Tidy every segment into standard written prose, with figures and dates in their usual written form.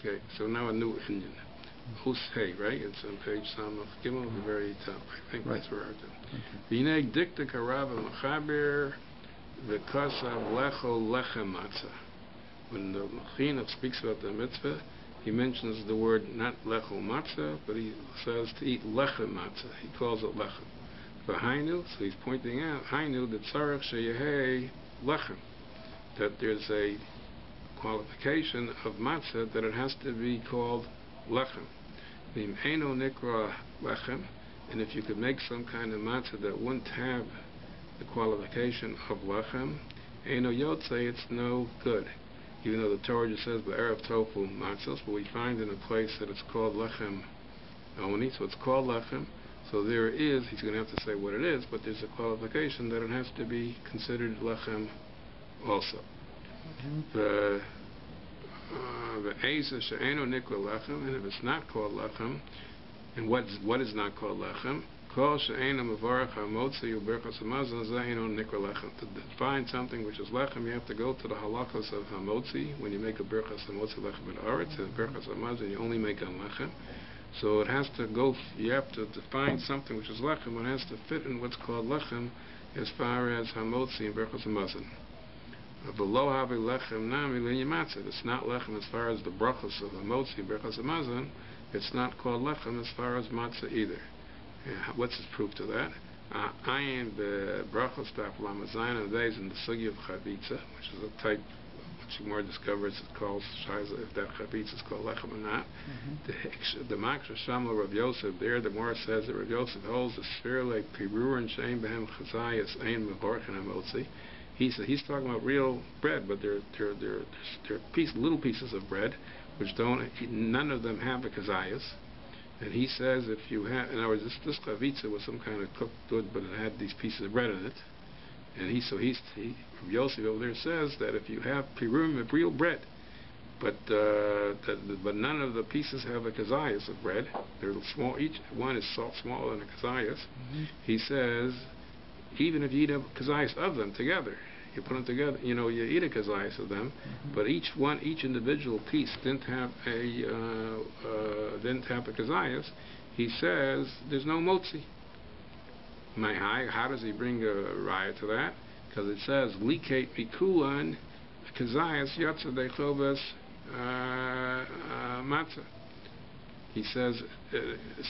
Okay, so now a new Indian. Hey, right? It's on page Samach Gimel, the very top. I think that's where I've done. V'nei dikta karav mechaber v'kasav lecho lechem matzah. When the Chinuch speaks about the mitzvah, he mentions the word not lecho matzah, but he says to eat lechem matzah. He calls it lechem. V'hainu, so he's pointing out, hainu the tzarech sheyehei lechem, that there's a qualification of matzah that it has to be called lechem. V'im'eno nikra lechem, and if you could make some kind of matzah that wouldn't have the qualification of lechem, eno yotze, it's no good. Even though the Torah just says b'erev tofu matzos, but we find in a place that it's called lechem only, so it's called lechem. So there is, he's going to have to say what it is, but there's a qualification that it has to be considered lechem also. The Eza she'eno nikra lechem, and if it's not called lechem, and what is not called lechem, kol she'eno mevarach hamotzi u'berchas hamazon ze'eno nikra lechem. To define something which is lechem, you have to go to the halachos of hamotzi. When you make a berchas hamotzi lechem in aretz, and berchas hamazon you only make on lechem. So it has to go, you have to define something which is lechem, and it has to fit in what's called lechem as far as hamotzi and berchas hamazon. Below havi lechem nami linyan matzah. It's not lechem as far as the brachos of hamotzi and berchas hamazon. It's not called lechem as far as matzah either. What's his proof to that? Ayin the brachos daf lamazayin and days in the sugi of chavitza, which is a type which you more discovers it calls shayza if that chavitza is called lechem or not. The Maksha Shamla Rav Yosef there, the Gemara says that Rav Yosef holds the sphere like pirur and shein behem chazayas ein mevorach and hamotzi. He's talking about real bread, but they're little pieces of bread which none of them have a kazayas. And he says if you have, in other words, this chavitza was some kind of cooked good, but it had these pieces of bread in it. And Yosef over there says that if you have pirum of real bread, but none of the pieces have a kazayas of bread, they're small. Each one is smaller than a kazayas. He says even if you eat a kazayas of them together, you put them together, you eat a kazayas of them, but each individual piece didn't have a kazayas. He says there's no motzi. How does he bring a raya to that? Because it says likate mikulan kazayas yatsa dechovas matzah. He says,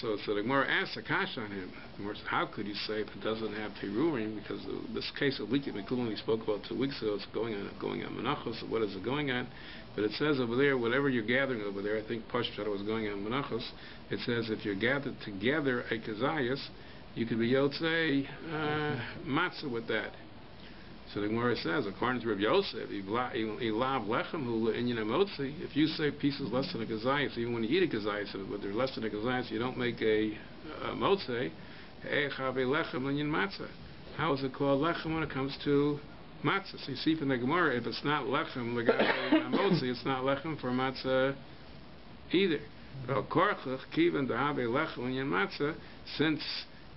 so the Gemara asks a kasha on him. The Gemara says, how could you say if it doesn't have pirurim? Because this case of likate mikulan we spoke about 2 weeks ago, it's going on menachos. What is it going on? But it says over there, whatever you're gathering over there, I think Pashtat was going on menachos. It says if you're gathered together a kazayas, you could be yotzei matzah with that. So the Gemara says, according to Rabbi Yosef, ilav lechem hu inyan hamotzi. If you say pieces less than a kazayas, even when you eat a kazayas, but they're less than a kazayas, you don't make a motzei. Echave lechem inyan matzah. How is it called lechem when it comes to matzah? So you see from the Gemara, if it's not lechem legave hamotzi, it's not lechem for matzah either. Since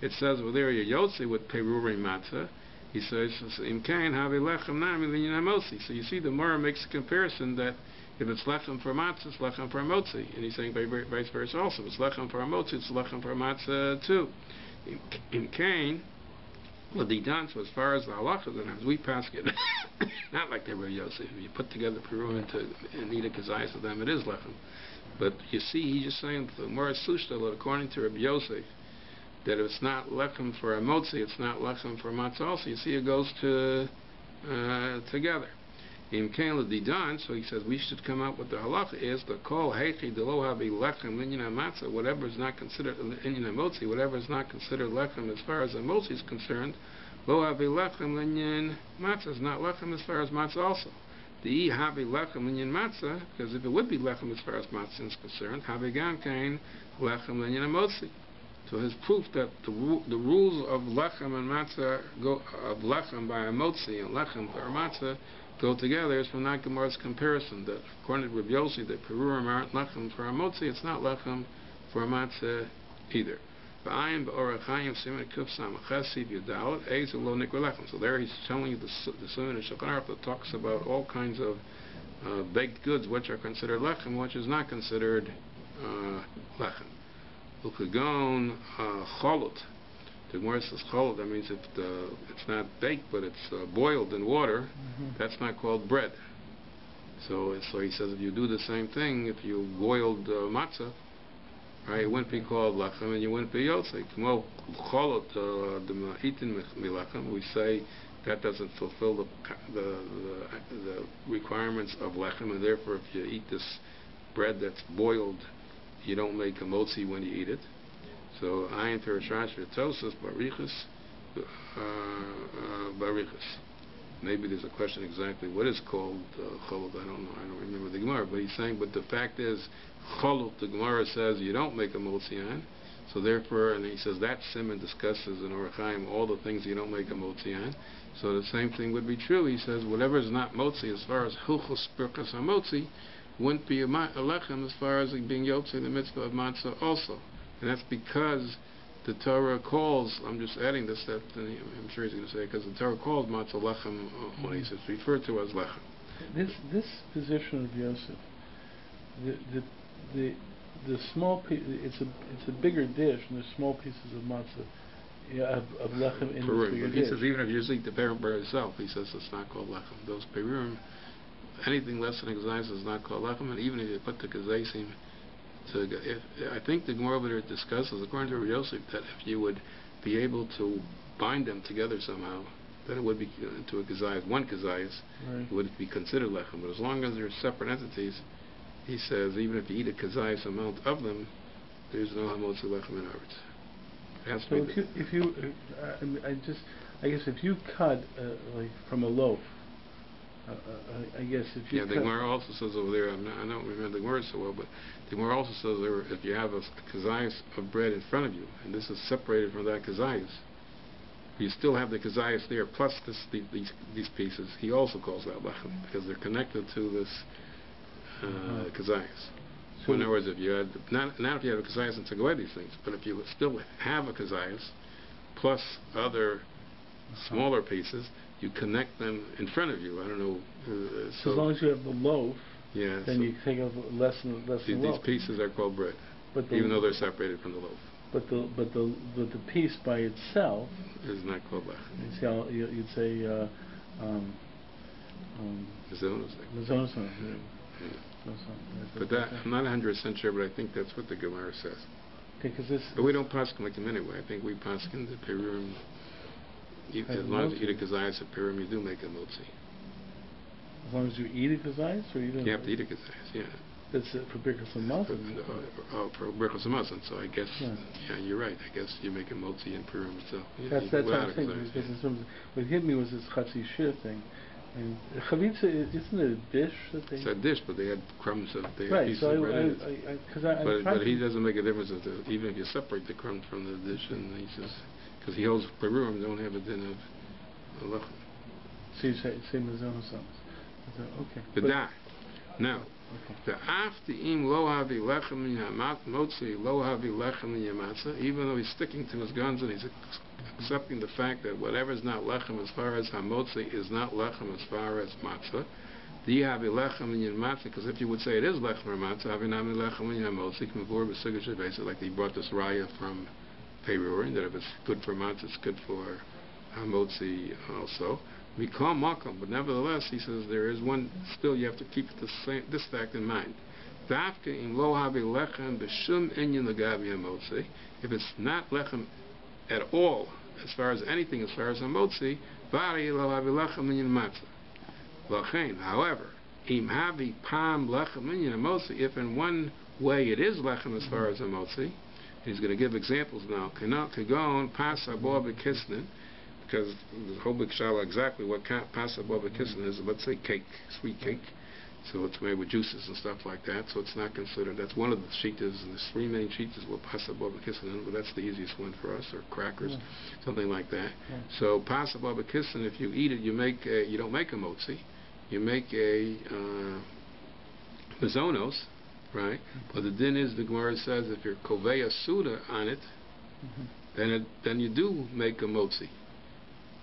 it says over there, Yotze with Peruri Matzah, he says, Im Kain have lechem nami linyan hamosi. So you see, the Gemara makes a comparison that if it's lechem for matzah, it's lechem for motzi. And he's saying vice versa also. If it's lechem for motzi, it's lechem for matzah too. Im Kain, well, the dance, as far as the halachas, and as we pass it, not like they were Yosef. If you put together Peru and eat a kazayas of them, it is lechem. But you see, he's just saying the Gemara Sushta, according to Rabbi Yosef, that if it's not lechem for a motzi, it's not lechem for matzah also. You see, it goes together. In Kain Didan, so he says we should come up with the halacha is the kol heichi de lo havi lechem linyan matzah. Whatever is not considered linyan motzi, whatever is not considered lechem as far as the motzi is concerned, lo havi lechem linyan matzah is not lechem as far as matzah also. The havi lechem linyan matzah, because if it would be lechem as far as matzah is concerned, havi gam kain lechem linyan motzi. So his proof that the rules of lechem and matzah of lechem by a motzi and lechem for a matzah go together is from that Gemara's comparison that according to Rabbi Yossi that perurim aren't lechem for a motzi, it's not lechem for a matzah either. So there he's telling you the Sun and Shulchan Aruch that talks about all kinds of baked goods which are considered lechem, which is not considered lechem. Ukagon cholot. The Gemara says cholot. That means if it's not baked, but it's boiled in water, that's not called bread. So he says if you do the same thing, if you boiled matzah, right, it wouldn't be called lechem, and you wouldn't be yotzei. Kmo cholot the ma'itin milechem. We say that doesn't fulfill the requirements of lechem, and therefore, if you eat this bread that's boiled, you don't make a motzi when you eat it. So ayin terashash v'tosos barichas barichas. Maybe there's a question exactly what is called cholot. I don't know. I don't remember the Gemara, but he's saying. But the fact is, cholot. The Gemara says you don't make a motzi on. So therefore, and he says that Simon discusses in Orach Chaim all the things you don't make a motzi on. So the same thing would be true. He says whatever is not motzi, as far as hilchos birkas hamotzi, wouldn't be a lechem as far as being yotzei the mitzvah of matzah also. And that's because the Torah calls, I'm just adding this step, I'm sure he's going to say, because the Torah calls matzah lechem when he says referred to as lechem. This position of Yosef, the small piece, it's a bigger dish, and there's small pieces of matzah, of lechem in this bigger dish. He says even if you eat the perim by itself, he says it's not called lechem. Those perim, anything less than a kazayis is not called lechem, and even if you put the kazayim, I think the Gemara over there discusses, according to Rabbi Yosef, that if you would be able to bind them together somehow, then it would be into a kazayis, one kazayis, right. Would be considered lechem. But as long as they're separate entities, he says even if you eat a kazayis amount of them, there's no hamotzi lechem in ours. So I guess if you cut like from a loaf, I guess if you the Gemara also says over there, I don't remember the Gemara so well, but the Gemara also says there, if you have a kazayis of bread in front of you, and this is separated from that kazayis, you still have the kazayis there, plus these pieces, he also calls that lechem, because they're connected to this kazayis. So in other words, if you had, not if you have a kazayis and take away these things, but if you still have a kazayis, plus other smaller pieces, you connect them in front of you. I don't know. So as long as you have the loaf, then so you take out less and less. These pieces are called bread, even though they're separated from the loaf. But the piece by itself is not called lechem. You'd say mazonos. But that I'm not 100% sure, but I think that's what the Gemara says. But we don't paskin like him anyway. I think we paskin the perim. As long as you eat a kazayis of perim, you do make a motzi. As long as you eat a kazayis, or you don't? You have to eat a kazayis, yeah. That's for birkas hamazon. For birkas hamazon. So I guess, you're right. I guess you make a motzi in perim itself. That's what I'm saying. Because in terms of, what hit me was this chatzi shir thing. And chavitza, isn't it a dish that they? It's a dish, but they had crumbs of pieces of bread in it. But he doesn't make a difference even if you separate the crumbs from the dish, and he says. Because he holds perim don't have a din of lechem. So you say mazonos. Okay. B'da. Now, the aftiim lo havi lechem in yamat motzi lo havi lechem in yamatza. Even though he's sticking to his guns and he's accepting the fact that whatever is not lechem as far as hamotzi is not lechem as far as matzah. The havi lechem in yamatza. Because if you would say it is lechem or matzah, havi nami lechem in yamotzi. Like he brought this raya from Perurin, that if it's good for matzah, it's good for hamotzi also. We call makam, but nevertheless, he says there is one. Still, you have to keep this fact in mind. Dafka in lo havi lechem b'shum inyan l'gavi hamotzi. If it's not lechem at all, as far as anything, as far as hamotzi, vari lo havi lechem inyan matzah. Lachein, however, im havi pam lechem inyan hamotzi. If in one way it is lechem as far as hamotzi. He's going to give examples now. Kagon pasa boba kisnin, because the whole big shala exactly what pasa boba kisnin is. Let's say cake, sweet cake. So it's made with juices and stuff like that. So it's not considered. That's one of the shitas, and there's 3 main shitas with pasa boba kisnin, but that's the easiest one for us, or crackers, something like that. So pasa boba kisnin, if you eat it, you don't make a motzi, you make a mazonos. Right, but the din is the Gemara says if you're koveya suda on it, then you do make a motzi.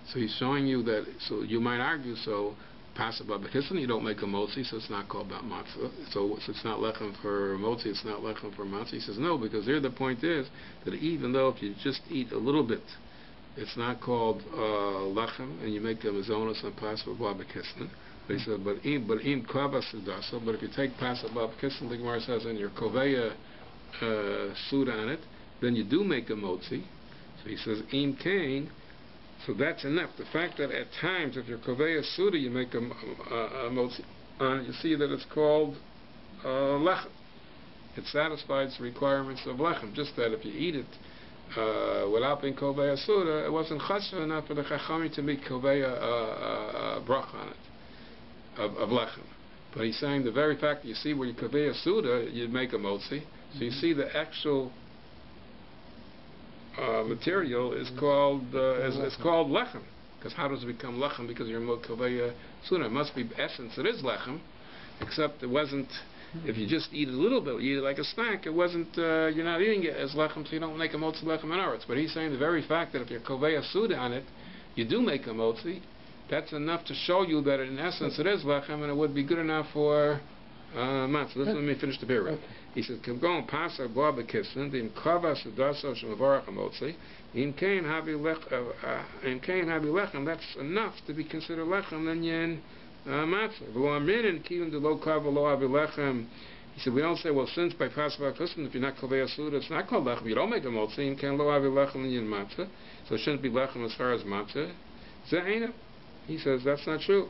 So he's showing you that. So you might argue, so passive b'kissin, you don't make a motzi, so it's not called matzah. So it's not lechem for motzi, it's not lechem for matzah. He says no, because there the point is that even though if you just eat a little bit, it's not called lechem, and you make a mazonos and passive b'kissin. But he said, but im kavas udasa. But if you take passive b'kissin, the Gemara says, and your koveya suda on it, then you do make a motzi. So he says im kain. So that's enough. The fact that at times, if you're koveya suda, you make a motzi on it, you see that it's called lechem. It satisfies the requirements of lechem. Just that if you eat it without being koveya suda, it wasn't chashuv enough for the chachami to make koveya brach on it of lechem. But he's saying the very fact that you see where you koveya suda, you make a motzi. So you see the actual material is called lechem. Because how does it become lechem? Because you're koveya suda. It must be essence. It is lechem, except it wasn't. If you just eat a little bit, you eat it like a snack. It wasn't. You're not eating it as lechem, so you don't make a motzi lechem in aretz. But he's saying the very fact that if you're koveya suda on it, you do make a motzi. That's enough to show you that in essence it is lechem, and it would be good enough for matzah. Let me finish the paragraph. He says, "Kim going pasa boa bekissin dim kavas udaso shemavarach hamotzi im kain habi lechem." That's enough to be considered lechem. Then yin matzah. V'lo amin and kivin de lo kava lo habi lechem. He said, we don't say, well, since by pasa bekissin, if you're not koveya suda, it's not called lechem. You don't make a motzi. Im kain lo habi lechem then yin matzah. So it shouldn't be lechem as far as matzah. Zayna. He says that's not true.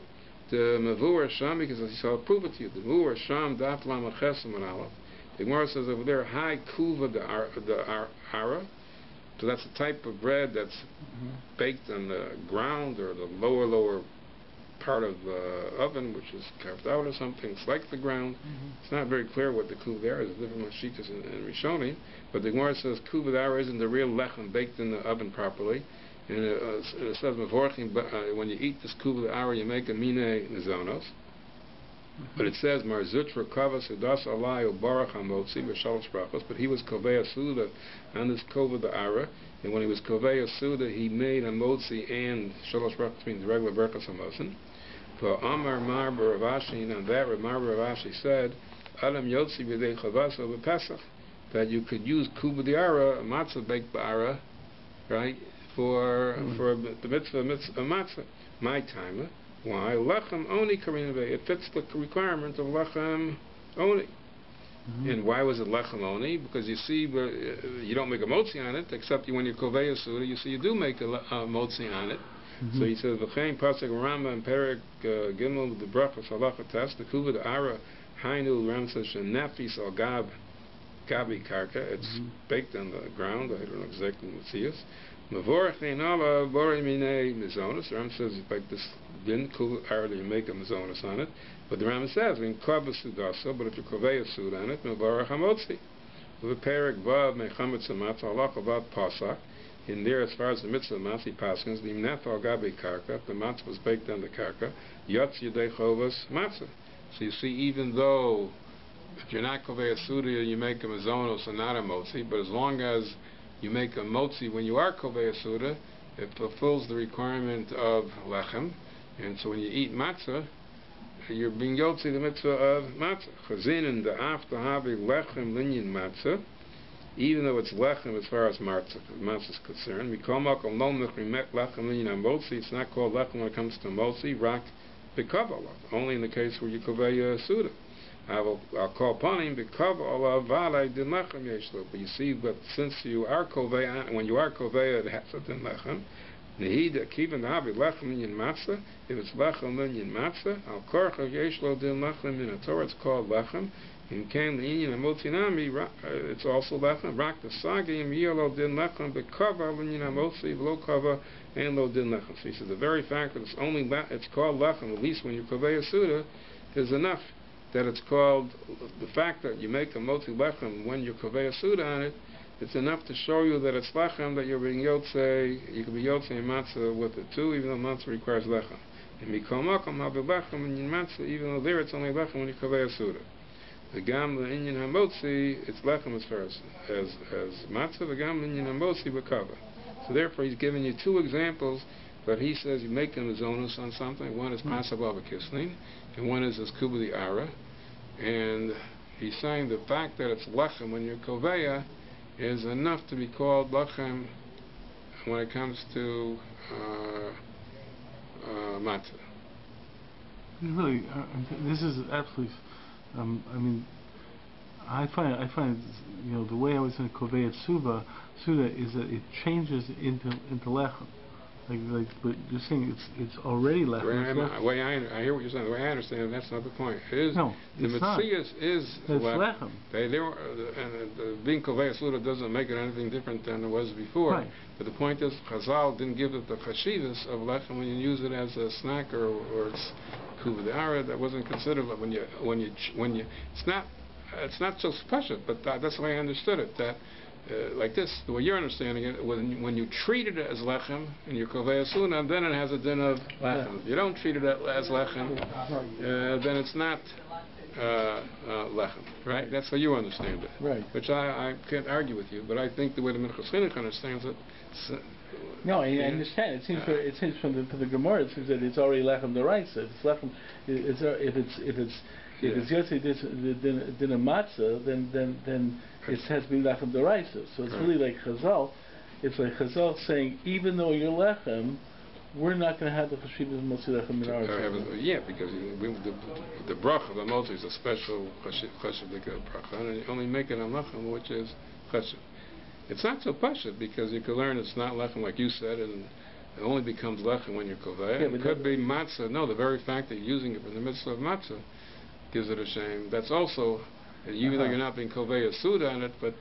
The Mavur Sham, because he shall prove it to you. The Mavur Sham Daf Lamachesam and Aleph. The Gemara says over there, High Kuva the Ara. So that's a type of bread that's baked on the ground or the lower part of the oven, which is carved out or something. It's like the ground. It's not very clear what the Kuva there is. It's different Mashikas and Rishonim. But the Gemara says Kuva the Ara isn't the real lechem baked in the oven properly. And it says when you eat this kuva ara, you make a mine nizonos. But it says marzutra kavas udas alai ubarach hamotzi v'shalosh brachos. But he was koveya suda on this kuva ara, and when he was koveya suda, he made a motzi and shalosh brachos, means regular brachos hamosin. For Amar Marbar Ravashi, and on that Marbar Ravashi said, Adam yotzi b'dei chavaso b'pesach, that you could use kuva ara, matzah baked ba'ara, right? For the mitzvah matzah, my time. Why lechem oni karina? It fits the requirement of lechem oni. And why was it lechem oni? Because you see, you don't make a motzi on it, except when you're koveya suda. You see, you do make a motzi on it. So he says v'chein pasuk Rama and Perek Gimel the brachos halacha test the kuvad ara hainu Ram says shenafis al gabi karka. It's baked on the ground. I don't know exactly what it is. Mavorach neinala bori minei mizonos. The Ram says like this din kuvad ara, you make a mizonos on it. But the Ram says in kavas sudasa. But if you koveya sud on it, mavorach hamotzi. With a perek vav mechametz amatz halacha vav pasak. In there, as far as the mitzvah matzi paskins, the imnafal gabi karka, the matzah was baked on the karka, yotz yedei chovas matzah. So you see, even though if you're not koveya suda, you make a mazonos and not a motzi, but as long as you make a motzi when you are koveya suda, it fulfills the requirement of lechem. And so when you eat matzah, you're being yotzi the mitzvah of matzah. Chazin and the after havi lechem linyan matzah. Even though it's lechem as far as matzah is concerned, it's not called lechem when it comes to motzi, rak b'kavalav, only in the case where you koveya suda. I'll call upon him b'kavalav v'alei din lechem yeshlo. But you see, but since you are koveya, when you are koveya, it has a din lechem. Nehida kiven havi lechem linyan matzah. If it's lechem linyan matzah, al korcha yeshlo din lechem in the Torah, it's called lechem. In Kain Leinian and Motinami, it's also lechem. Rak the Sagi and Yelo din lechem, but kava Leinian and Motzi, Lo kava and Lo din lechem. So he says the very fact that it's called lechem, at least when you koveya suda, is enough. That it's called the fact that you make a motzi lechem when you koveya suda on it, it's enough to show you that it's lechem, that you're being yotzei. You can be yotzei and matzah with it too, even though matzah requires lechem. And mikol makom have lechem and yin matzah, even though there it's only lechem when you koveya suda. The gam l'inyan hamotzi, it's lechem as far as matzah. The gam l'inyan hamotzi b'kava. So therefore, he's giving you two examples But he says you make an zonus on something. One is pasabava kisnin, and one is kuba the ara. And he's saying the fact that it's lechem when you're koveya is enough to be called lechem when it comes to matzah. Really, this is absolutely. I mean, I find the way I was in Kovei Suda is that it changes into lechem. But you're saying it's already lechem. The way I hear what you're saying. The way I understand it, that's not the point. It is no, the mitzvah is lechem. Being Kovei Suda doesn't make it anything different than it was before. Right. But the point is, Chazal didn't give it the chashivas of lechem when you use it as a snack or it's kuva the ara. That wasn't considered when you it's not so special. But that's the way I understood it. That. Like this, the way you're understanding it, when you treat it as lechem in your kovei asuna, then it has a din of lechem. If you don't treat it as lechem, then it's not lechem, right? That's how you understand it. Right. Which I can't argue with you, but I think the way the Minchas Chinuch understands it. No, I understand. It seems from the Gemara, it seems that it's already lechem deraisa. If it's lechem, if it's yotzi din a matzah, then it has to be lechem deraisa. So it's really like Chazal. It's like Chazal saying, even though you're lechem, we're not going to have the chashivas motzi lechem in our time. Yeah, because the bracha of the motzi is a special chashiv bracha, and you only make it on lechem, which is chashiv. It's not so pashut because you can learn it's not lechem like you said, and it only becomes lechem when you're kovei. It could be matzah. No, the very fact that you're using it for the mitzvah of matzah gives it a shame. That's also, even though you're not being kovei a suda on it, but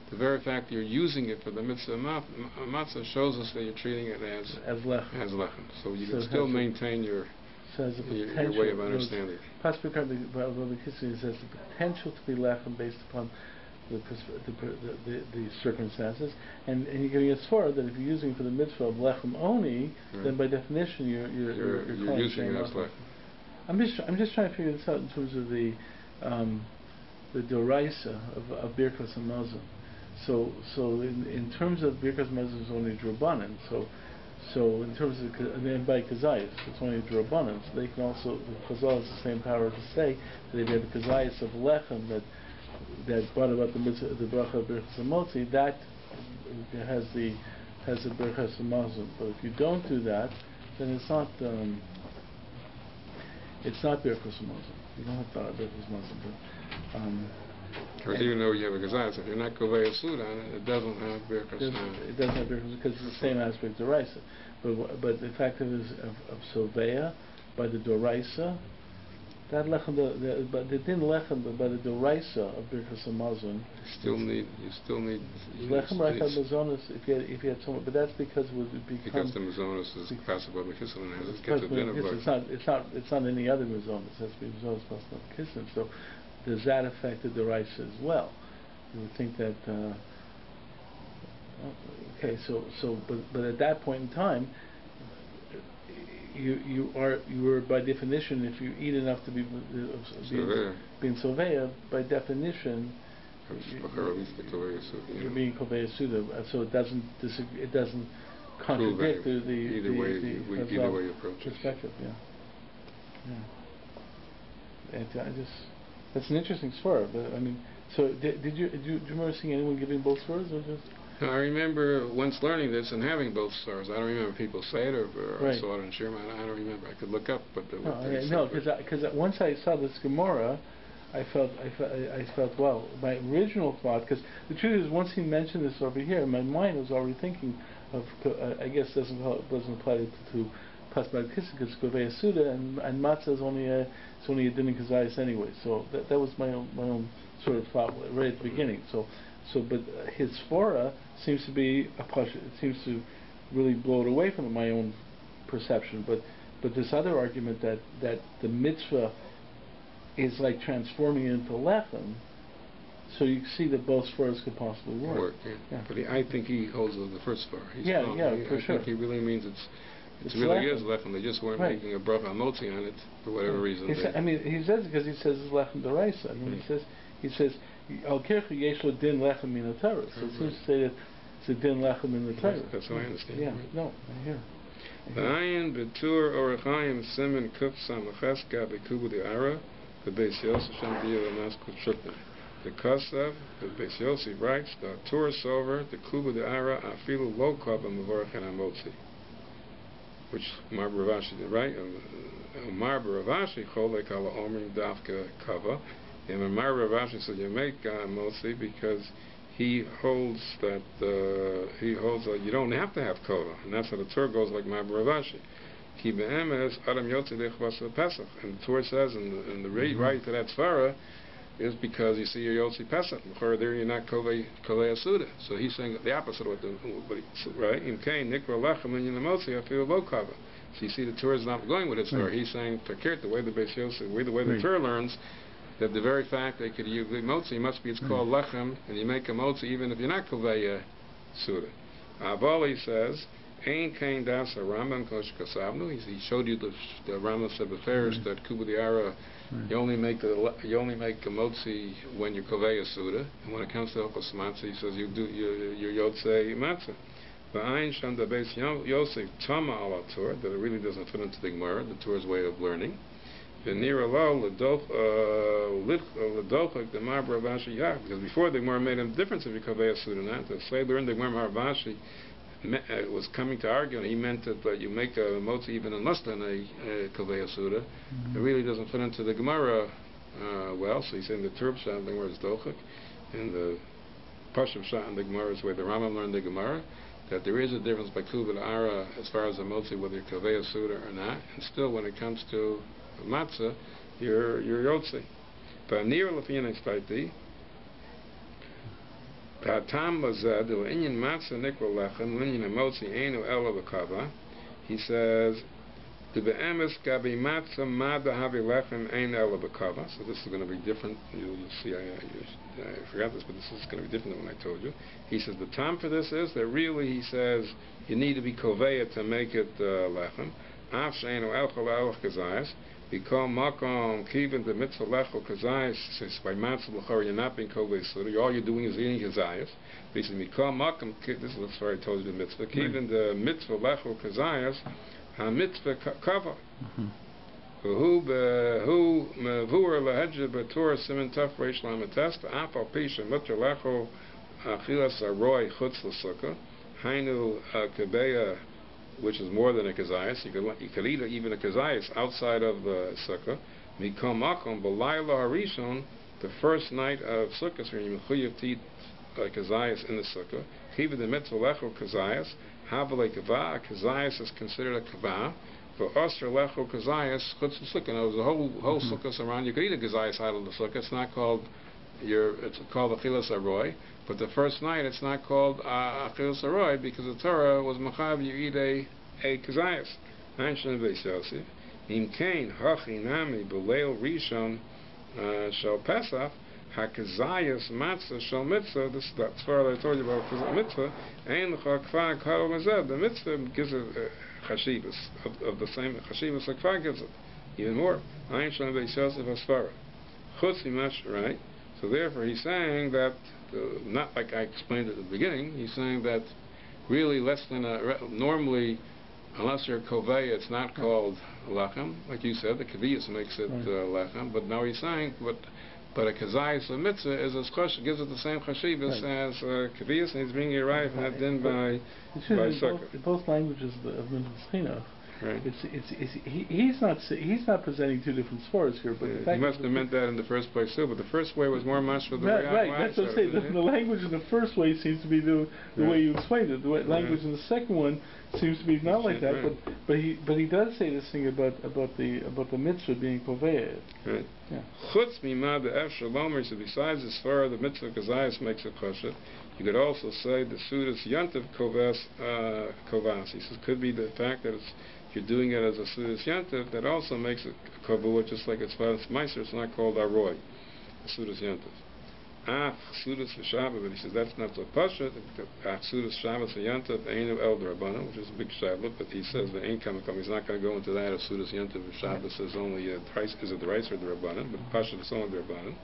the very fact that you're using it for the mitzvah of matzah shows us that you're treating it as lechem. So you can still maintain your way of understanding. Pasuk Rabbi Kissi says the potential to be lechem based upon the circumstances, and you're giving a svara that if you're using it for the mitzvah of lechem only, then by definition you're using it as lechem. I'm just trying to figure this out in terms of the doraisa of birkas hamazon. So in terms of birkas hamazon is only drabanan. So in terms of and by kazayas it's only drabanan. So they can also the Chazal has the same power to say that if you have the kazayas of lechem that brought about the mitzvah, the bracha of birkas hamotzi, that has the birkas hamazon. But if you don't do that, then it's not birkas hamazon. You don't have birkas hamazon. Because even though you have a kazayas, if you're not kovei suda, it doesn't have birkas. It doesn't have birkas because it's the same aspect of doraisa. But the fact of soveya by the doraisa. That lechem, but they didn't lechem, but by the doraisa of birkas hamazon. You still need lechem right on mazonos if you had someone, but that's because it would become because the mazonos is possible because it gets a din of it's not any other mazonos. It has to be mazonos plus not kissin. So does that affect the doraisa as well? You would think that. But at that point in time. You are by definition, if you eat enough to be being soveya, by definition you're being kovei suda. So it doesn't contradict either way you approach perspective. And that's an interesting svara. But I mean, so did you remember seeing anyone giving both swaras or just? I remember once learning this and having both stars. I don't remember people say it or I saw it in Shiur. I don't remember. I could look up, but because once I saw this Gemara, I felt wow. My original thought, because the truth is, once he mentioned this over here, my mind was already thinking of. I guess doesn't apply to Pasbad Kiss because Kovei Suda and Matzah is only a din kazayis anyway. So that was my own sort of thought right at the beginning. But his svara seems to be a push. It seems to really blow it away from my own perception. But this other argument that the mitzvah is like transforming it into lechem, so you see that both svaras could possibly work. Yeah. But I think he holds the first svara. For sure. I think he really means it really is lechem. They just weren't making a bracha motzi on it for whatever reason. He says it because he says it's lechem deraisa. I mean, he says. Al kirchu yeshlo din lechem min Torah. So it seems to say that it's a din lechem in the Torah. That's how I understand. Yeah, no, I hear. V'ayin b'tur orachayim simen kuf samacheska b'kubu de'ara b'beis Yosef shem diya l'mas kutshukna. The Kosav, the Beis Yosef writes, the Torah Sover, the Kuba de'ara afilu lo kava mevorach and amotzi. Which Mar Ravashi did, right? Mar Ravashi cholek ala omrim dafka kava. And Mar Ravashi said you make motzi because he holds that you don't have to have kava, and that's how the Torah goes like Mar Ravashi. Ki be'emes adam yotzi dechvas Pesach, and the Torah says, and the right to that svara is because you see your Yotzi Pesach. There you're not Kolei Asuda. So he's saying the opposite of what he right? In Kain, Nikra Lechem, and Yinamotzi, I feel low kava. So you see the Torah is not going with it. So he's saying, Takert, the way the Beis Yosef, the way the Torah learns, that the very fact they could use the Motzi must be, it's called Lechem, and you make a Motzi even if you're not Kolei Asuda. Avali says, Ein Kain Das Rambam Kosh Kasavnu. He showed you the Rambam said Beferish that Kuba Diara. You only make a motzi when you're kovei suda, and when it comes to hilchos matzah, he says you do your yotzei matzah. But ein sham da beis Yosef tama ala Torah, that it really doesn't fit into the Gemara, the Torah's way of learning. V'nira lo l'dochak the Mar Ravashi yah, because before the Gemara made a difference if you kovei suda or not. The say learned the Gemara Ravashi was coming to argue, and he meant that you make a motzi even in less than a kovei suda. It really doesn't fit into the Gemara well, so he's saying the Turb Shah in the Gemara is dochak, and the Pashup Shah in the Gemara is where the Rambam learned the Gemara, that there is a difference by Kuba and Ara as far as a motzi, whether you're kovei suda or not, and still when it comes to matzah, you're yotzi. But near Lafina Staiti, Patam Mazad, or Inyan Matzah Nikra Lechem, Linyan Amotzi Einu Ela B'Kava. He says, the Be'emes Gabi Matzah Mada Havi Lechem Ein Ela B'Kava. So this is going to be different. You'll see, I forgot this, but this is going to be different than what I told you. He says the time for this is that really, he says, you need to be koveya to make it lechem. Av she'enu elchol elch kazayas. Become makom kivin the mitzvah lechol kazayas. Says by matzah l'chor you're not being kovei suda. All you're doing is eating kazayas. Basically, become makom. This is where I told you the mitzvah. Kivin the mitzvah lechol kazayas. Ha mitzvah kava. Who mevur lahedja b'torah simen taf reish lamates b'afal pisha mutter lechol achilas aroi chutz l'sukkah hainu kebeya, which is more than a kazayas. You could eat even a kazayas outside of the sukkah. Mikom makom b'layla harishon, the first night of sukkah, so you mechuyev to eat kazayas in the sukkah. Even the mitzvah lechol kazayas havale kava. A kazayas is considered a kava. For Osir Lecho Kazayas chutz l'sukkah. Now, there's a whole sukkah around. You could eat a kazayas out of the sukkah. It's not called it's called achilas aroi. But the first night, it's not called achilas aroi because the Torah was machav. You eat a kazayas. Anshin Beis Yosef. Im kain hachi nami b'leil rishon shel Pesach hakazayas matzah shel mitzvah. That's where I told you about mitzvah. Ein l'chakfa kol mazed. The mitzvah gives a chashivas of the same chashivas like Kfar gives it, even more. Ayin Shalom Beis Yosef Asfara. Chutz Mimash, right? So therefore he's saying that, not like I explained at the beginning, he's saying that really less than normally, unless you're kovei, it's not called lechem. Like you said, the kaviyas makes it lechem, but now he's saying, but a kazayas, a mitzvah, is as chosh, gives it the same chashivas as kaviyas, and he's bringing it right and not then by sukkah. Both languages of Minchas Chinuch. Right. He's not presenting two different swords here, but the fact he must have meant that in the first place too. But the first way was more much for the way right. That's what I'm saying. The language in the first way seems to be the way you explained it. The language in the second one seems to be not like that. But he does say this thing about the mitzvah being poveyed. Right. Chutz mimad the shalom. So besides the svara, the mitzvah kazayas makes a kosher. You could also say the sudas yantiv kovas. He says could be the fact that if you're doing it as a sudas yantiv, that also makes it kavua, just like it's meiser. It's not called aroi, a sudas yantiv. Chasudus v'Shabbat, but he says that's not so pasha. Chasudus Shabbos v'Yantav Ein of El Drabanan, which is a big shabbat, but he says the Ein Kamekam. He's not going to go into that. Chasudus Yantav v'Shabbos is only is it the rice or the Rabbanan, but pasha is only the Rabbanan.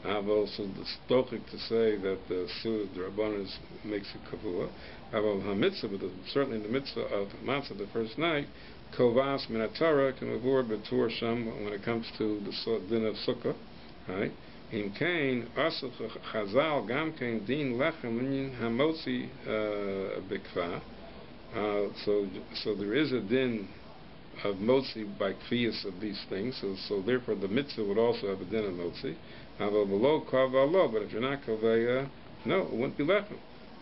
I've also the stochik to say that the Sudas the Rabbanan makes a kavua. Aval ha-mitzvah, but certainly the mitzvah of matzah the first night, kovas min ha-Torah k'mavur b'tur sham when it comes to the din of sukkah, right? In kain asuf chazal gam kain din lechem minyan hamotzi b'kfa. So there is a din of motzi by kfiyas of these things. So therefore the mitzvah would also have a din of motzi. Aval below kavah lo, but if you're not kaveh, no, it wouldn't be lechem.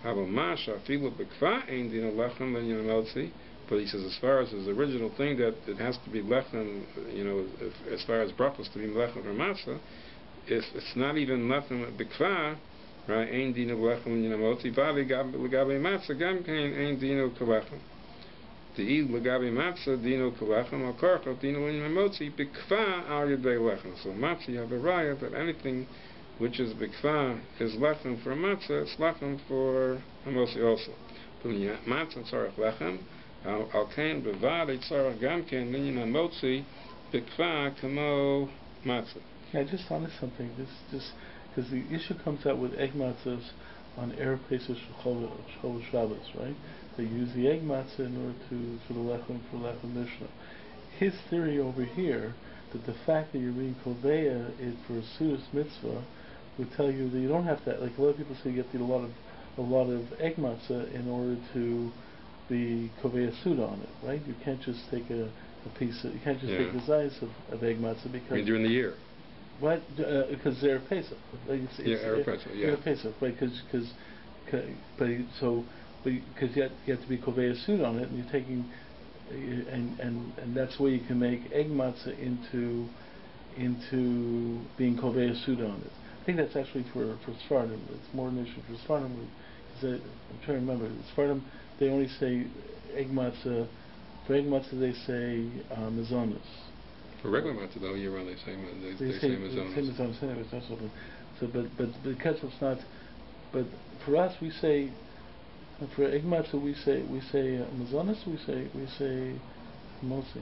Aval masha afilu b'kfa ein din lechem minyan motzi. But he says, as far as his original thing that it has to be lechem, as far as brachos to be lechem or matzah. If it's not even lechem b'kfa, right? Ein dinu lechem minyan v'ali legabe matzah gam kain ein dinu k'lechem. De'il legabe matzah dinu k'lechem al karchot dinu minyan b'kfa al yedei lechem. So matzah you have a raya that anything which is b'kfa is lechem for matzah, it's lechem for hamotzi also. But when matzah tzarech lechem, al kain b'vali tzarech gam kain minyan b'kfa kamo matzah. I just thought of something. This because the issue comes out with egg matzahs on Erev Pesach Chol Shabbos, right? They use the egg matzah in order for the lechem mishnah. His theory over here that the fact that you're reading koveya is for a sudas mitzvah would tell you that you don't have to. Like a lot of people say, you have to eat a lot of egg matzah in order to be koveya suda on it, right? You can't just take a piece. You can't just take the zayis of egg matzah because during the year. What? Because they're Pesach. Erev Pesach, Erev Pesach, right? Because you have to be kovei suit on it, and you're taking, and that's where you can make egg matzah into being kovei suit on it. I think that's actually for Sfardim. It's more an issue for Sfardim. I'm trying to remember. Sfardim, they only say egg matzah. For egg matzah, they say mazonos. For regular matzah, though, year round they say mazonos. So, but because it's not, but for us we say, for egg matzah we say mazonos. We say motzi.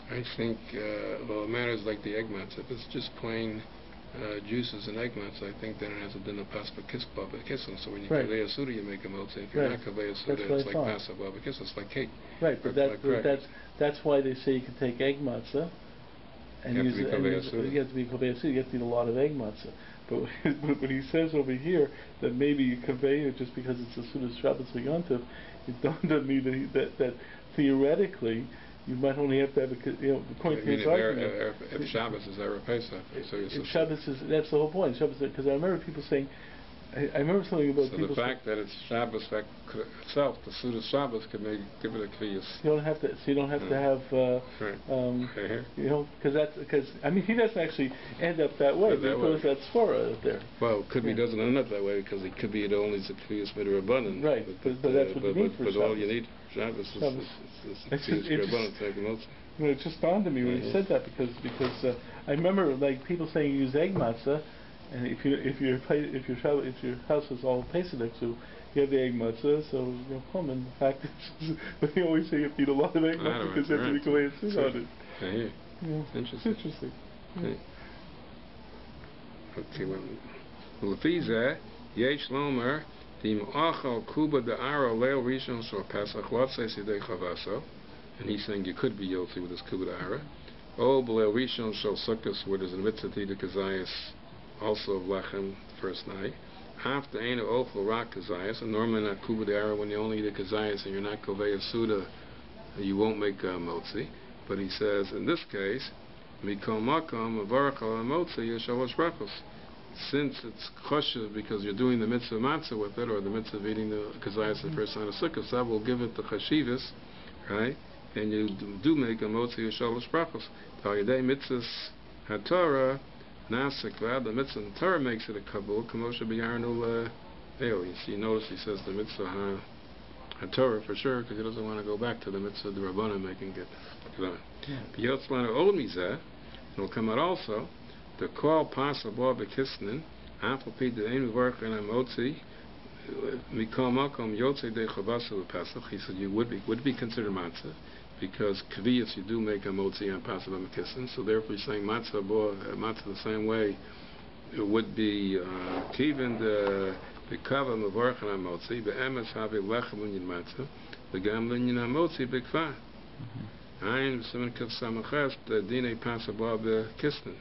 I think it matters like the egg matzah. If it's just plain juices and egg matzah, I think then it has a din of pas b'kispa b'kissim. So when you kaveh asuda, you make a motzi. If you're not kaveh asuda, it's like pas b'kissim. It's like cake. Right, but that's why they say you can take egg matzah. And you have to be kovei asuda. You have to eat a lot of egg matzah. But when he says over here that maybe you convey it just because it's a sudas Shabbos v'Yontiv, it dawned on me that theoretically you might only have to have according to his argument. If Shabbos is Erev Pesach, if Shabbos is, that's the whole point. Shabbos, because I remember people saying, I remember something about people. So the fact that it's Shabbos itself, the Sudas Shabbos, could give it a kviyas. You don't have to. So you don't have to have. Because I mean he doesn't actually end up that way because that's Torah out there. Well, he doesn't end up that way because it could be it only is a kviyas midrabanan. Right, but that's what you need for Shabbos. But all you need for Shabbos is kviyas midrabanan to make a mitzvah. It just dawned on me when he said that because I remember like people saying use egg matzah. And if your house is all Pesach, so you have the egg matzah, so come and the fact is, but they always say you have to eat a lot of egg matzah because you have to be kovei asuda on it. Interesting. Okay, well, Lefiza, Yesh Lomer, Dim Achal Kuba Da'ara Leil Rishon Shor Pesach Lotzei Sidei Chavaso, and he's saying you could be yotzi with this Kuba Da'ara. O B'Leil Rishon Shor Sukkos, where there's a mitzvah to kazayas, also of lechem first night. After ain't ochel rak kazayas, and normally not kuba de'ara when you only eat a kazayas and you're not kovei suda, you won't make motzi. But he says in this case, mikol makom avarach al motzi yeshalosh brachos. Since it's kosher because you're doing the mitzvah matzah with it, or the mitzvah of eating the kazayas the first night of sukkah, that will give it the chashivas, right? And you do make a motzi yeshalosh brachos. Tal yedei mitzvahs haTorah. Nasikva, the mitzvah in the Torah makes it a kabul. Kamosha b'yarnu le'el. You notice he says the mitzvah Torah for sure because he doesn't want to go back to the mitzvah the Rabbanan making it. B'yotzlanu old mizeh, and will come out also the kol pas abor b'kisnin Afal the ein mevarach and amotzi. Mikol makom yotzei de chavasa Pesach. He said you would be considered matzah because kviyas you do make a motzi on Pesach b'mekissin. So therefore, you're saying matzah the same way. It would be kivin the kava mevarach and amotzi. Be'emes have lechem l'nyin matzah. Begam l'nyin amotzi b'kva. Ein siman kaf samachas the dinei Pesach b'kissin.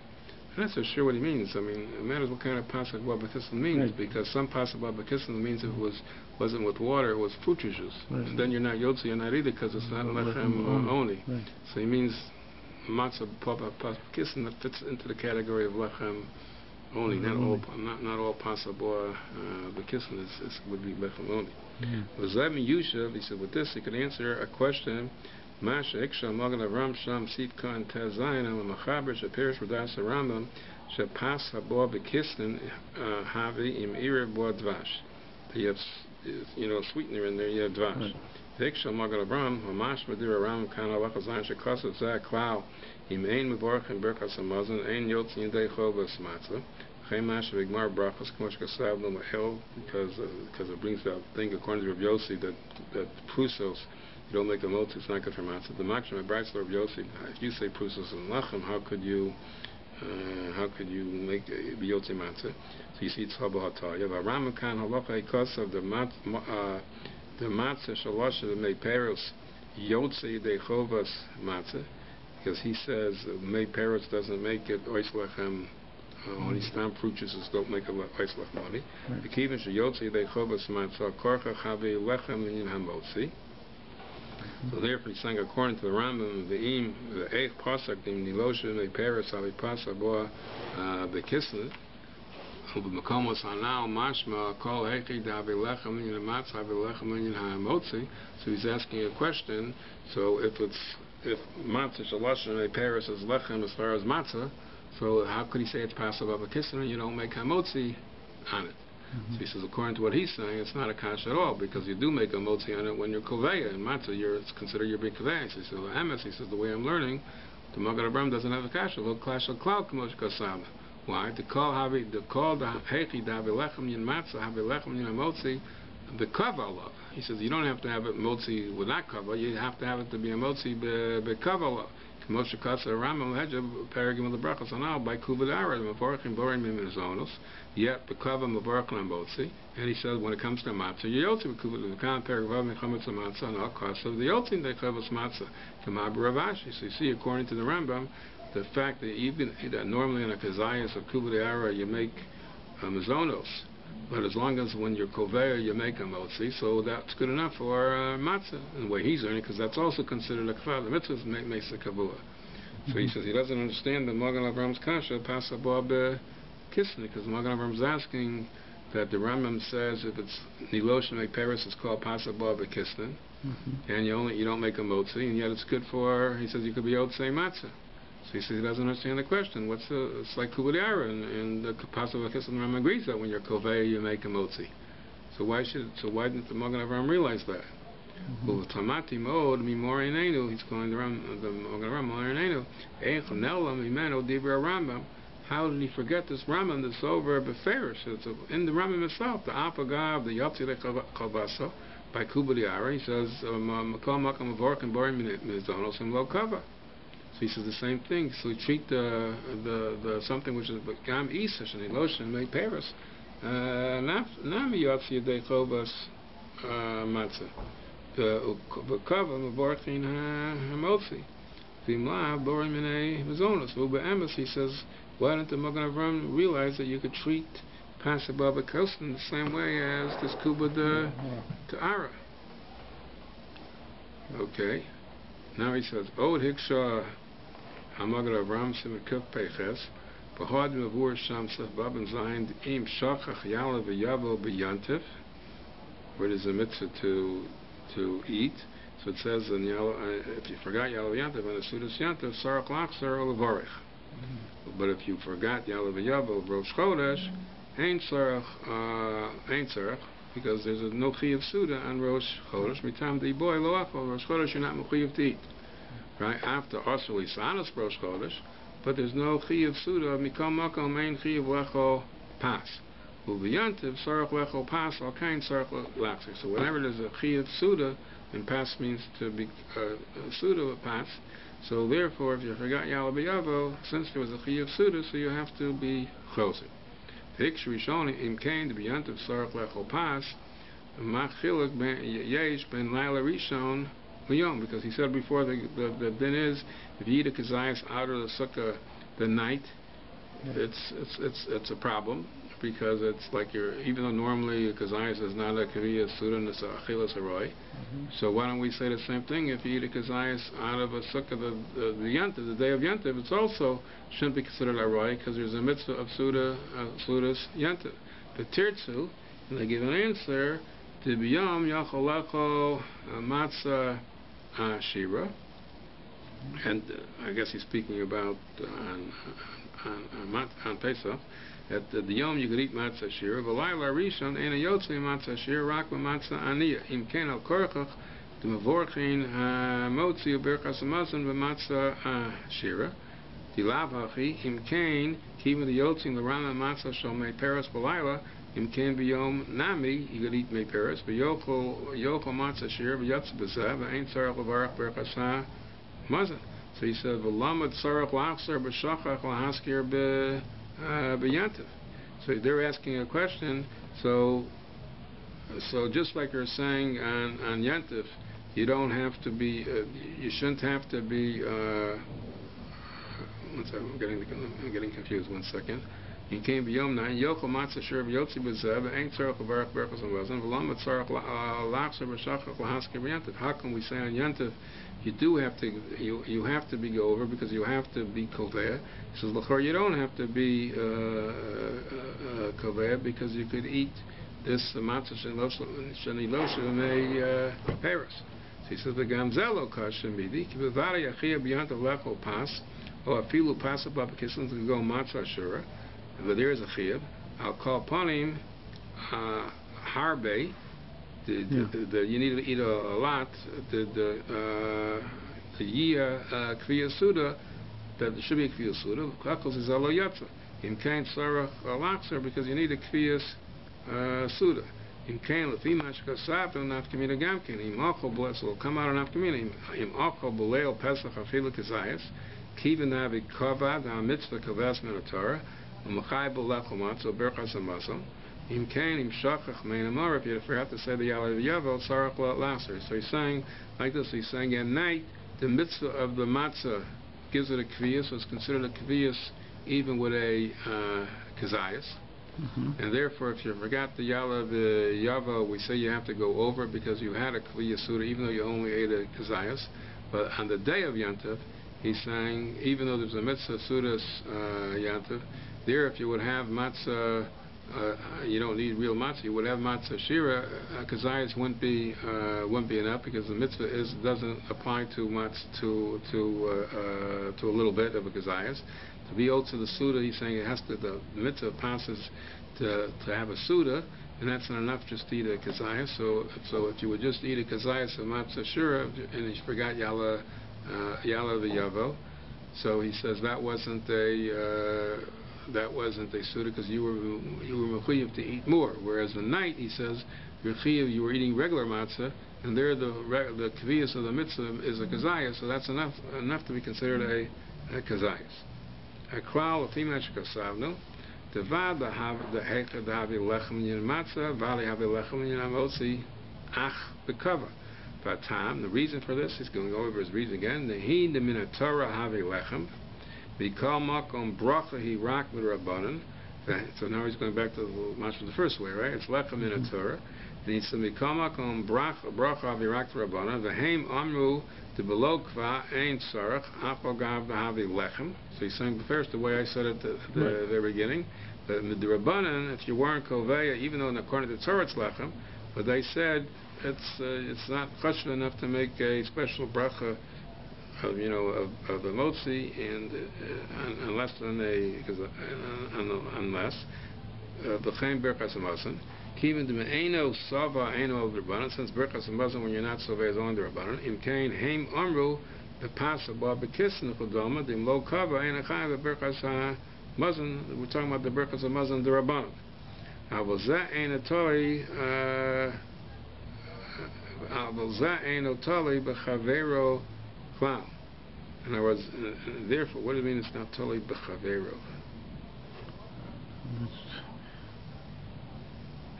I'm not so sure what he means. I mean, it matters what kind of pasuk b'kissin means, because some pasuk b'kissin means if it wasn't with water, it was fruit juice. Right. And then you're not yotzi, you're not either, because it's not lechem only. Right. So he means matzah b'kissin that fits into the category of lechem only. Not all pasuk b'kissin would be lechem only. Was that Yushav? He said with this he could answer a question. Masha Iksha Magan Avram Sham Sitka and Tezayin and Machaber Shapirish Radas Rambam Shapas Habo Bekistin Havi Im Ira Bo Dvash. You have sweetener in there, you have Dvash. Iksha Magan Avram Hamash Madir Ram Kana Lachazayin Shakasa Zak Klau Im Ein Mevorach and Berkas Amazon Ein Yotzi in Dechovas Matzah. Chemash Vigmar Brachas Kmosh Kasav No Mahel because it brings that thing according to Rabbi Yossi that Prusos. You don't make a motzi, it's not good for matzah. The makshim of Bright's Rabbi Yossi, if you say prusos and lachem, how could you make a biyotzi matzah? So you see it's haba hatah. You have a ramakan halacha ikos of the matzah shalosh of the peros yotzi dechovas matzah, because he says mei peros doesn't make it ois lechem. Only stam fruit juices don't make a ois lechem only. The kivin sheyotzi dechovas matzah korcha chavi lechem in hamotzi. So therefore he's saying according to the Rambam, the eighth pasuk, the Nilosha me Paris Ali Pasuk Boa the Kislev, Makomos Hanal Mashma Kol Hechi Davi Lechem in the Matzah Lechem in Hamotzi. So he's asking a question. So if Matzah Shalosha me Paris is Lechem as far as Matzah, so how could he say it's Pasuk of a Kislev and you don't make Hamotzi on it? So he says, according to what he's saying, it's not a kasha at all, because you do make a motzi on it when you're koveya. In matzah, it's considered you're being koveya. So he says, emes, he says, the way I'm learning, the Magen Avraham doesn't have a kasha. Lo kasha klal k'mosh kasam. Why? To call the hechi davi lechem yin matzah, havi lechem yin motzi, the kava love. He says, you don't have to have it motzi with that kava. You have to have it to be a motzi be kava love. Moshe Kasa Ramam Hedja Paragim of the Brachas Anal by Kubadara, the Mavorachim Borim Mimizonos, yet Bekava Mavorachim Botsi, and he says when it comes to Matzah, Yotzi Kubad the Khan Paragav Mechametz Matzah and all costs of the Yotzin they Kavas Matzah to Mabaravashi. So you see, according to the Rambam, the fact that even that normally in a Kazayas of Kubadara you make Mizonos, but as long as when you're koveya you make a motzi, so that's good enough for matzah. And the way he's earning, because that's also considered a kavah. The mitzvah makes a kavua. So he says he doesn't understand the Magen Avram's kasha pasabah kisni, because Magen Avram's asking that the Rambam says if it's nilosh make Paris, it's called pasabah kisnin, and you don't make a motzi, and yet it's good for. He says you could be yotzei matzah. So he says he doesn't understand the question. It's like Kubadiara, and the Pasuk Kislev Rambam agrees that when you're Koveya you make a motzi. So why didn't the Magen Avraham realize that? Well, Tamati Mod Mimorinenu, he's calling the Magen Avraham Morinenu. Eichnela Mimeno Dibra Rambam. How did he forget this Rambam that's over Beferish? It's in the Rambam itself, the Apagav, the Yotzi Chavasa by Kubadiara. He says Makol Makam Avork and Borim Mizonos and Lo Kava. So he says the same thing. So we treat the something which is gam isash and eloshin may Paris. Nami yotzi yedei chovas matzah. The kava mavorchin hamotzi. V'imla borim minei mizonos. Ube'emes he says, why didn't the Magen Avraham realize that you could treat pasabah kostin the same way as this kuba to ara? Okay. Now he says, Od hiksha Hamagen Avraham Simekuf Peches, Bahad Mavur Sham Sef Babin Zayin Im Shachach Yala V'Yavo B'Yantiv, where there's a mitzvah to eat. So it says in if you forgot Yala V'Yantiv and the Sudas Yantiv, Sarach Lachsar Olavarich. But if you forgot Yala V'Yavo Rosh Chodesh, Ain't Sarach, because there's no Chiyav Suda on Rosh Chodesh. Mitam Di Boy Lo Achol Rosh Chodesh you're not Mechuyav to eat. Right after Asuli Sanas Rosh Chodesh, but there's no Chiyav Suda Mikol Makom Ein Chiyav Lechol Pas. Uviyantiv sarach lecho pas al kain sarach laxer. So whenever there's a chiyuv suda, and pas means to be suda with pas. So therefore, if you forgot yala b'yavo, since there was a chiyuv suda, so you have to be choser. Hiksh rishoni im kain biyantiv sarach lecho pas. Machiluk ben yesh ben laila rishon liyom, because he said before the din is if you eat a kazayas out of the sukkah the night, it's a problem, because it's like even though normally a kazayas is not a kaviyah sudan, it's a achilas haroy. So why don't we say the same thing? If you eat a kazayas out of a sukkah the yantiv, the day of yantiv, it's also shouldn't be considered haroy, because there's a mitzvah of sudas yantiv. The tirtzu, and they give an answer. Tibiyam yacholacho matzah shira, and I guess he's speaking about on Pesach. At the yom you could eat matzah shira. V'layla rishon ena yotze matzah shira rak matzah aniyah. Im ken al korchach d'mevorchin motzi uberchas hamazon v'matzah shira. Dilav hachi im ken kivin the yotzim l'rama matzah shal mei peras v'layla. Im ken b'yom nami, you could eat mei peras, v'yochel matzah shir, v'yatz b'zeh, v'ain tzarech l'varach berchas ha'mazon. So he said, v'lamad tzarech l'achzer b'shachach l'haskir b'yantiv. So they're asking a question, so just like you're saying on yantiv, you don't have to be, you shouldn't have to be, I'm getting confused, 1 second. He came beyond nine. Yoko matzah shir v'yotzi b'zev ain't tzarech l'varach berachos hamazon v'lam tzarech l'achzer b'shachach l'haskir b'yantiv. How can we say on yantiv you do have to you have to be over because you have to be koveh? He says l'chor you don't have to be koveh because you could eat this matzah sheniloshe v'mei peres. So he says the gamzelo kashem midi ki b'vari achiyah b'yantiv lecho pas or afilu pas above kislan to go matzah shura. But there is a chiyuv. I'll call upon him harbe. You need to eat a lot. The kviyah suda, that there should be a kviyah suda. Kakos is alo yatsa. In kain sarach alaxer, because you need a kviyah suda. In kain lefimash kasav and nafkamina gamkin. Im achol bless will come out of nafkamina. Im achol b'leil pesach afilu kazayas. Kiven navi kavad mitzvah kavas min Torah. If you forgot to say the Yalav Yavo, Sarach Laser. So he's saying, like this, he's saying at night, the mitzvah of the matzah gives it a kviyas, so it's considered a kviyas even with a kazayas. And therefore, if you forgot the Yalav Yavo, we say you have to go over it because you had a kviyas suda, even though you only ate a kazayas. But on the day of Yantiv, he's saying, even though there's a mitzvah sudas Yantiv, there, if you would have matzah, you don't need real matzah. You would have matzah shira. Kazayas wouldn't be enough because the mitzvah doesn't apply to matzah to a little bit of a kazayas. To be owed to the suda, he's saying it has to. The mitzvah passes to have a suda, and that's not enough just to eat a kazayas. So if you would just eat a kazayas of matzah shira, and you forgot yala the yavo, so he says that wasn't a suda because you were mechuyev to eat more. Whereas the night, he says, you were eating regular matzah, and there the kviyas of the mitzvah is a kazayas, so that's enough to be considered a kazayas. A klal l'fimash kasavnu, devad the hechad havi lechem yin matzah, vali havi lechem yin amotzi ach bekava. Vatam, the reason for this, he's going over his reason again. Nehi de min Torah havi lechem. Vikal makom bracha he rak with rabbanan. So now he's going back to the first way, right? It's lechem in a Torah. And he said vikal makom bracha he rak with rabbanan. V'heim amru de below kva ein tzarach apal gav havi lechem. So he's saying first the way I said it at the very beginning. The rabbanan, if you weren't koveya, even though according to the Torah it's lechem, but they said it's not chashuv enough to make a special bracha of the motzi, and unless the chaim berchas hamazon, kivin de me'eno sava eno d'rabbanan, since berchas hamazon when you're not sova is on the rabbanan. Im kain heim amru the pasaba bekisn chodama dim lo kava ein achayim berchas hamazon. We're talking about the berchas hamazon the rabbanan. אבל זה אינו תלוי בחברו כלל. In other words, therefore, what do you mean it's not totally b'chavero?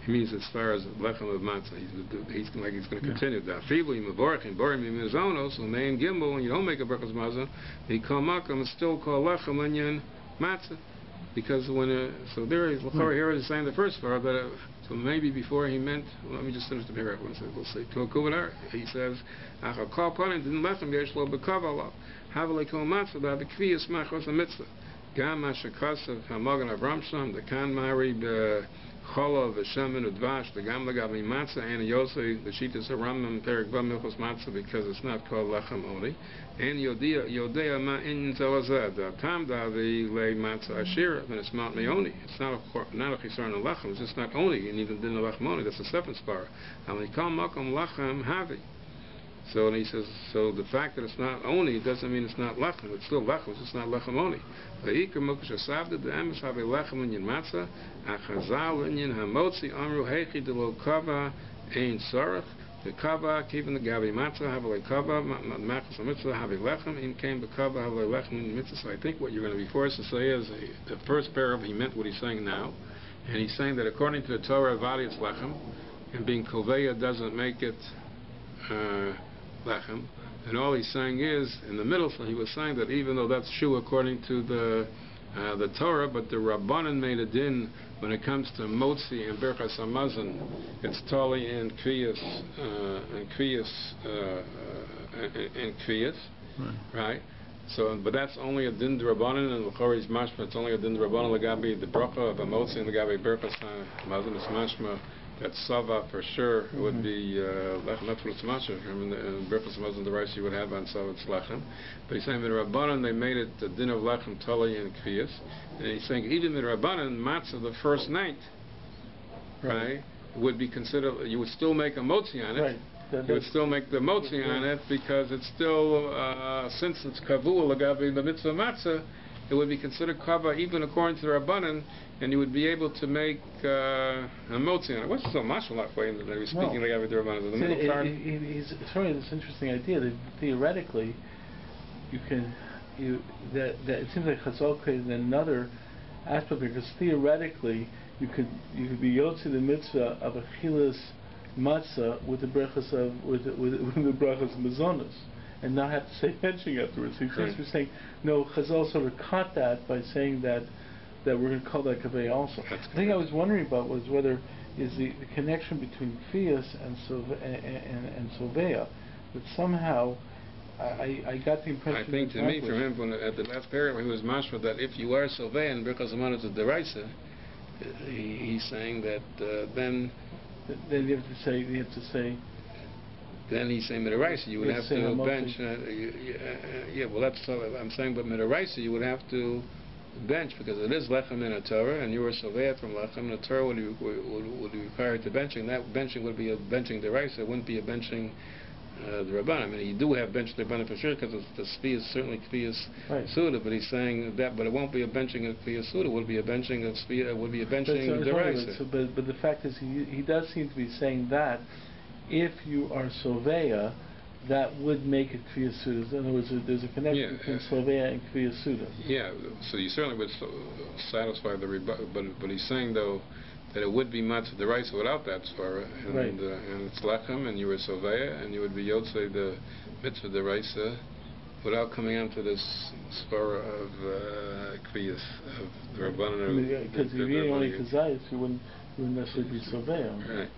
He means as far as lechem of matzah, he's going to continue that. Fibli mevorachim borim mizonos umein gimel, and you don't make a brachas matzah, he call makam is still called lechem linyan matzah, because when so there is here is saying the first part that so maybe before he meant. Well, let me just finish the paragraph. We'll say he says achal kol panim didn't lechem yesh lo b'kavala havelei kol matzah b'kviyas machos a mitzvah gam mashakasav hamagan avram sham the kan mari Chola v'shemen udvash the gam lagavi matzah and yosei the shitas haramim perik v'milchos matzah because it's not called lechem only and yodea ma in zelazad tam davi le matzah ashira then it's not meoni it's not a chisar on lechem it's just not only and even din lechem only that's a seventh spar and we call makom lechem havi. So and he says, so the fact that it's not only doesn't mean it's not lechem. It's still lechem. It's just not lechem only. V'ikar mukash asavda de'emes have lechem inyan matzah achazal inyan hamotzi amru hechi delo kava ein sarach the kava keeping the gavi matzah have a kava machas mitzvah have a lechem in came the kava have a lechem in mitzvah. So I think what you're going to be forced to say is the first paragraph he meant what he's saying now, and he's saying that according to the Torah vadi it's lechem, and being koveya doesn't make it. Lechem, and all he's saying is in the middle. So he was saying that even though that's true according to the Torah, but the Rabbanan made a din when it comes to motzi and berchas hamazon, it's totally in kriyas, right? So, but that's only a din Rabbanan, and l'chori's mashma. It's only a din Rabbanan l'gabi the bracha of a motzi and l'gabi berchas hamazon. It's mashma. That Sava for sure would be lechem. That's what it's mashma. I mean, the berachos hamazon the rice you would have on Sava it's lechem. But he's saying in Rabbanan they made it the din of lechem tali and kriyas, and he's saying even in Rabbanan matzah the first night, right, would be considered. You would still make a motzi on it. Right. You would still make the motzi on it because it's still since it's kavua lagavi the mitzvah matzah. It would be considered kava even according to the Rabbanan, and you would be able to make a motzi on it. What's so much like way that he was speaking like the Rabbanan? The middle part. He's showing this interesting idea that theoretically, you can that it seems like Chazal created another aspect because theoretically you could be yotzi the mitzvah of a chilas matzah with the brachas of with the brachas mazonos. And not have to say benching afterwards. He seems to be saying, no, Chazal sort of caught that by saying that we're going to call that kaveh also. The thing I was wondering about was whether is the connection between Fias and Soveya, that somehow I got the impression. I think to me, from him, when at the last paragraph, he was mashma that if you are Soveya and Birkas Amanas of Deraisa, he's saying that then you have to say. Then he's saying Midaraisa, you would have to bench. Well, that's I'm saying, but Midaraisa, you would have to bench because it is lechem in a Torah, and you were Soveya from lechem. The Torah would require to benching. That benching would be a benching Deraisa. It wouldn't be a benching the Rabban. I mean, you do have bench the Rabban for sure because the Sfi is certainly Kfiyas Suda, but he's saying that, but it won't be a benching of Kfiyas Suda. It would be a benching of Sfi. It would be a benching of Deraisa. But the fact is, he does seem to be saying that. If you are Soveya, that would make it Kfiyas Suda. In other words, there's a connection between Soveya and Kfiyas Suda. Yeah, so you certainly would satisfy the rebuttal, but he's saying though that it would be Matzah Deraisa without that svara, and it's Lechem, and you were Soveya, and you would be Yotzei the Mitzvah Deraisa without coming onto this svara of Kfiyas, of the Rabbanan. Because if you're only Kazayas, you wouldn't necessarily be Soveya. Right.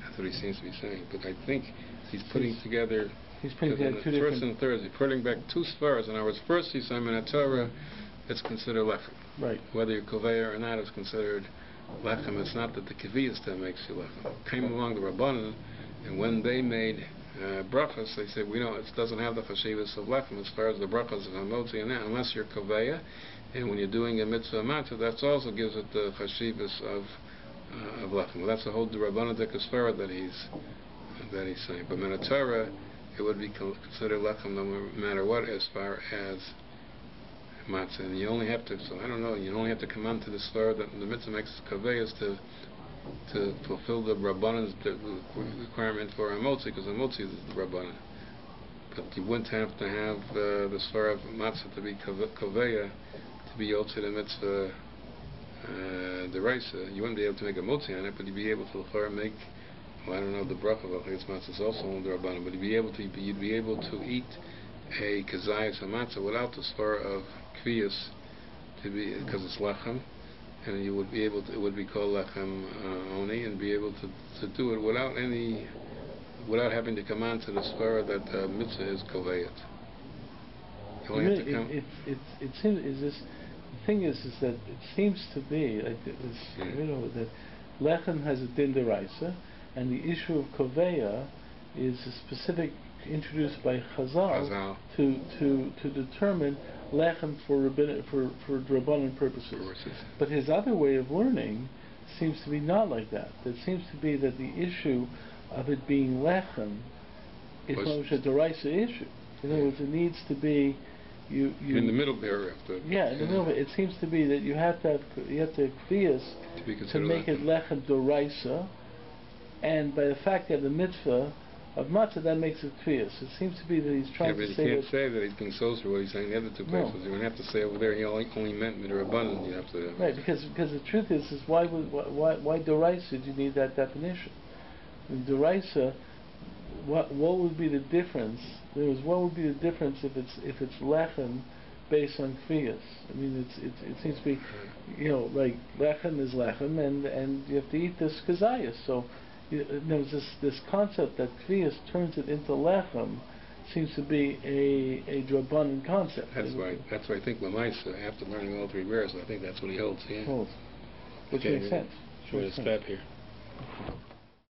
That's what he seems to be saying. But I think he's putting together. He's putting together two first and third. He's putting back two svaras. In other words, first he's saying in a Torah, it's considered lechem. Right. Whether you're koveya or not, it's considered lechem. It's not that the kaviyas that makes you lechem. Came along the Rabbanan, and when they made brachas, they said it doesn't have the chashivas of lechem as far as the brachas of hamotzi and that, unless you're koveya. And when you're doing a mitzvah matzah, that also gives it the chashivas of lechem. Well, that's the whole Rabbanadik Asfara that he's saying. But in a Torah, it would be considered lechem no matter what, as far as matzah, and you only have to. So I don't know. You only have to come onto the svara that the mitzvah makes kaveyas to fulfill the rabbanan's requirement for a motzi, because a motzi is the rabbanan. But you wouldn't have to have the svara of matzah to be kaveya to be yotze the mitzvah deraisa. You wouldn't be able to make a motzi on it, but you'd be able to make. Well, I don't know the bracha of halachik matzah is also on the rabbanan, but you'd be able to eat a kazayas matzah without the svara of kviyas to be, because it's lechem, and you would be able to, it would be called lechem only, and be able to do it without having to come on to the svara that mitzvah is kovayat. It seems is this. The thing is that it seems to be like this, that lechem has a din deraisa, and the issue of koveya is a specific introduced by Chazal to determine lechem for rabbanan purposes. But his other way of learning seems to be not like that. It seems to be that the issue of it being lechem is a deraisa issue. In other words, it needs to be you in the middle paragraph. In the middle. It seems to be that you have to have kviyas to make it lechem deraisa, and by the fact that the mitzvah of matzah, that makes it kviyas. It seems to be that he's trying to say that... you can't say that he's being social what he's saying the other two places. You're going to have to say over there he only meant midrabanan. You have to... Right, because the truth is why deraisa do you need that definition? In deraisa, what would be the difference? What would be the difference if it's lechem based on kviyas? I mean, it seems to be, like lechem is lechem, and you have to eat this kazayas. So there's this concept that kviyas turns it into lechem seems to be a drabanan concept. That's right. That's why I think Lamaisa, after learning all three verses, I think that's what he holds. Yeah. Which makes sense. We're going to stop here.